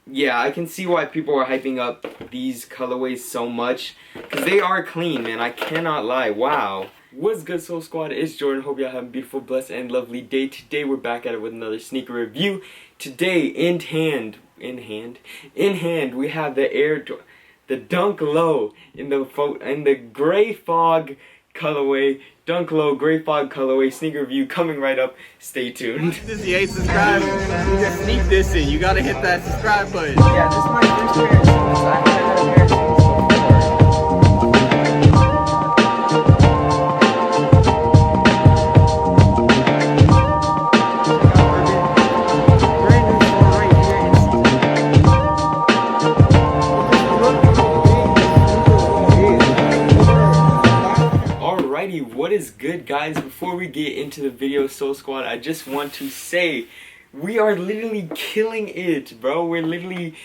yeah, I can see why people are hyping up these colorways so much, because they are clean, man. I cannot lie. Wow. What's good, Soul Squad? It's Jordan. Hope y'all having a beautiful, blessed, and lovely day. Today we're back at it with another sneaker review. Today, in hand, we have the Dunk Low in the Gray Fog colorway. Dunk Low Gray Fog colorway sneaker review coming right up. Stay tuned. If you ain't subscribed, you just sneak this in. You gotta hit that subscribe button. Yeah, this is my first pair of shoes. I haven't had a pair of shoes before. What is good, guys? Before we get into the video, Soul Squad, I just want to say we are literally killing it, bro. We're literally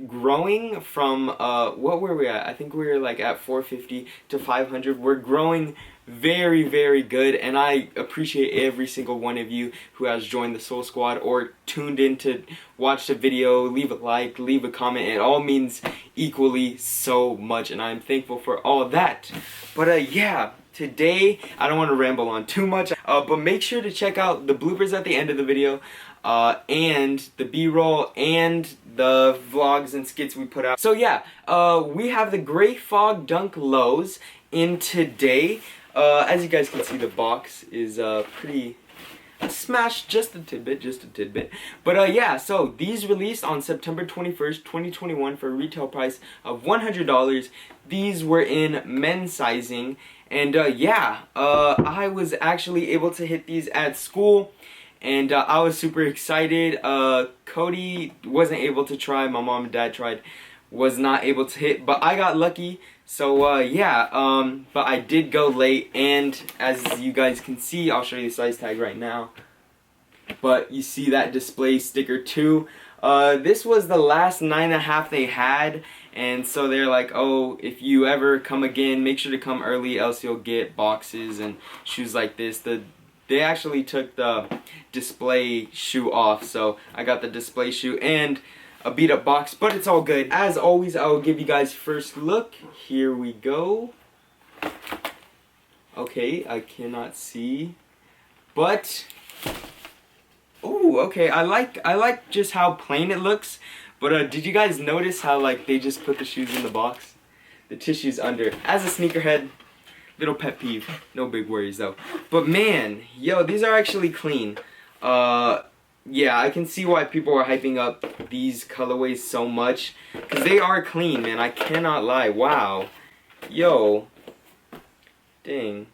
growing from what were we at? I think we were like at 450 to 500. We're growing very, very good, and I appreciate every single one of you who has joined the Soul Squad or tuned in to watch the video. Leave a like, leave a comment. It all means equally so much, and I'm thankful for all that. But yeah, today I don't want to ramble on too much, but make sure to check out the bloopers at the end of the video, and the b-roll and the vlogs and skits we put out. So yeah, we have the Gray Fog Dunk Lows in today. As you guys can see, the box is pretty smashed, just a tidbit. But yeah, so these released on September 21st, 2021 for a retail price of $100. These were in men's sizing, and yeah, I was actually able to hit these at school, and I was super excited. Cody wasn't able to try, my mom and dad tried, was not able to hit, but I got lucky. So yeah, but I did go late, and as you guys can see, I'll show you the size tag right now. But you see that display sticker too. This was the last 9.5 they had, and so they're like, oh, if you ever come again, make sure to come early, else you'll get boxes and shoes like this. They actually took the display shoe off, so I got the display shoe and a beat up box, but it's all good. As always, I will give you guys first look. Here we go. Okay, I cannot see, but ooh, okay, I like just how plain it looks. But did you guys notice how like they just put the shoes in the box, the tissue's under? As a sneakerhead, little pet peeve, no big worries though. But man, yo, these are actually clean. Yeah, I can see why people are hyping up these colorways so much, because they are clean, man. I cannot lie. Wow. Yo. Dang.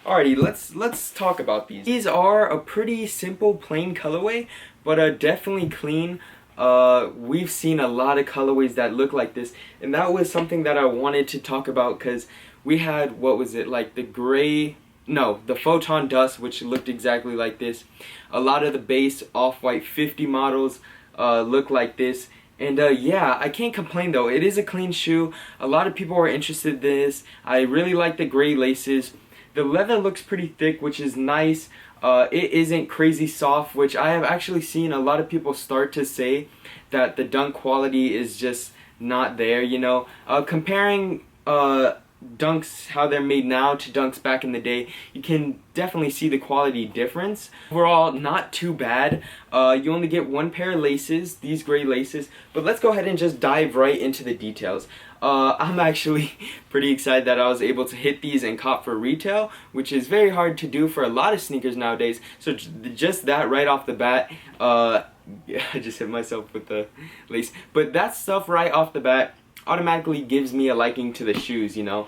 Alrighty, let's talk about these. These are a pretty simple, plain colorway, but definitely clean. We've seen a lot of colorways that look like this, and that was something that I wanted to talk about, because we had, what was it, like the gray... No, the Photon Dust, which looked exactly like this. A lot of the base Off-White 50 models look like this. And yeah, I can't complain though. It is a clean shoe. A lot of people are interested in this. I really like the gray laces. The leather looks pretty thick, which is nice. It isn't crazy soft, which I have actually seen a lot of people start to say that the dunk quality is just not there, you know. Comparing dunks, how they're made now, to dunks back in the day, you can definitely see the quality difference. Overall, not too bad. You only get one pair of laces, these gray laces, but let's go ahead and just dive right into the details. I'm actually pretty excited that I was able to hit these and cop for retail, which is very hard to do for a lot of sneakers nowadays. So just that right off the bat, I just hit myself with the lace, but that stuff right off the bat automatically gives me a liking to the shoes, you know.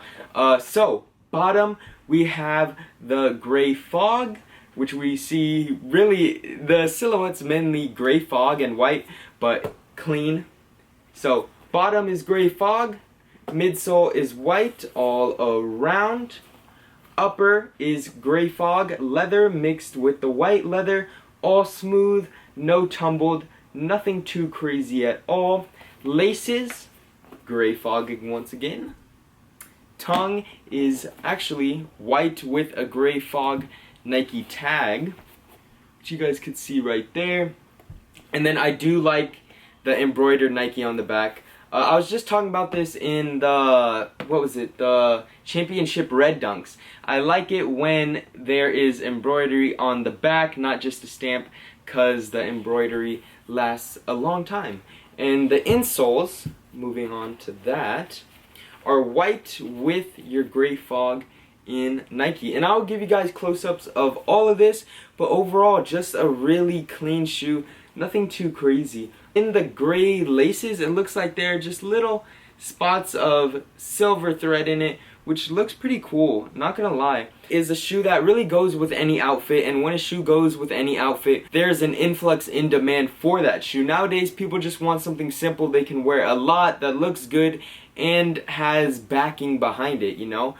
So bottom, we have the Gray Fog, which we see really the silhouette's mainly gray fog and white, but clean. So bottom is Gray Fog, midsole is white all around, upper is Gray Fog leather mixed with the white leather, all smooth, no tumbled, nothing too crazy at all. Laces, Gray Fog once again. Tongue is actually white with a Gray Fog Nike tag, which you guys could see right there. And then I do like the embroidered Nike on the back. I was just talking about this in the, what was it, the Championship Red Dunks. I like it when there is embroidery on the back, not just a stamp, because the embroidery lasts a long time. And the insoles, moving on to that, are white with your gray fog in Nike. And I'll give you guys close-ups of all of this, but overall just a really clean shoe, nothing too crazy. In the gray laces, it looks like there are just little spots of silver thread in it, which looks pretty cool, not gonna lie. Is a shoe that really goes with any outfit, and when a shoe goes with any outfit, there's an influx in demand for that shoe. Nowadays, people just want something simple they can wear a lot, that looks good, and has backing behind it, you know?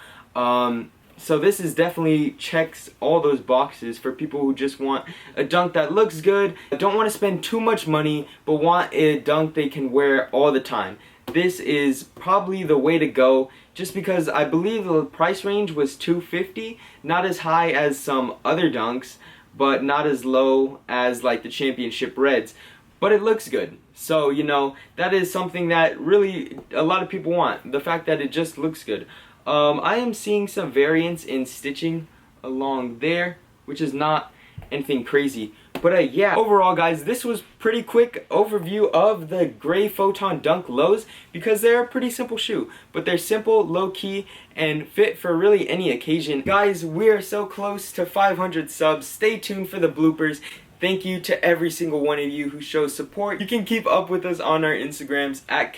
So this is definitely checks all those boxes for people who just want a dunk that looks good, don't want to spend too much money, but want a dunk they can wear all the time. This is probably the way to go, just because I believe the price range was $250, not as high as some other dunks, but not as low as like the Championship Reds. But it looks good. So, you know, that is something that really a lot of people want. The fact that it just looks good. I am seeing some variance in stitching along there, which is not anything crazy. But yeah, overall guys, this was pretty quick overview of the gray Photon Dunk Lows, because they're a pretty simple shoe. But they're simple, low-key, and fit for really any occasion. Guys, we are so close to 500 subs. Stay tuned for the bloopers. Thank you to every single one of you who shows support. You can keep up with us on our Instagrams at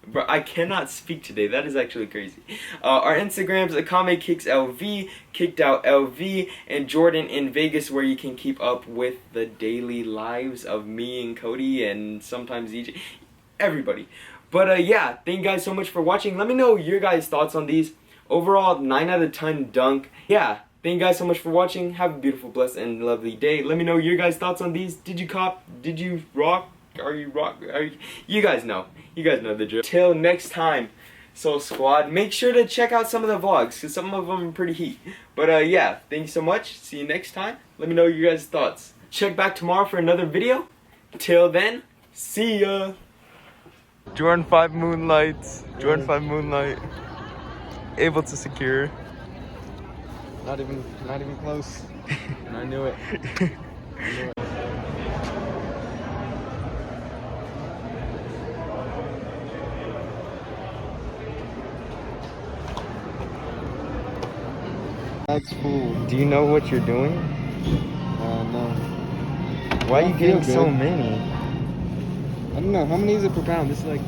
Bro, I cannot speak today. That is actually crazy. Our Instagrams, Akame Kicks LV, Kicked Out LV, and Jordan in Vegas, where you can keep up with the daily lives of me and Cody, and sometimes EJ, everybody. But yeah, thank you guys so much for watching. Let me know your guys' thoughts on these. Overall, 9 out of 10 dunk. Yeah, thank you guys so much for watching. Have a beautiful, blessed, and lovely day. Let me know your guys' thoughts on these. Did you cop? Did you rock? Are you rock? You guys know. You guys know the drill. Till next time, Soul Squad. Make sure to check out some of the vlogs, because some of them are pretty heat. But yeah, thank you so much. See you next time. Let me know your guys' thoughts. Check back tomorrow for another video. Till then, see ya. Jordan 5 Moonlights. Jordan 5 Moonlight. Able to secure. Not even close. I knew it. That's cool. Do you know what you're doing? No. Why are you getting feel so good. many? I don't know. How many is it per pound? This is like...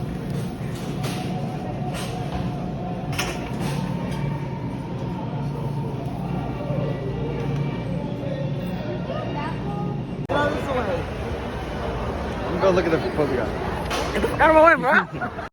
I'm gonna go look at the proposal guy. Get the fuck out of my way, bro!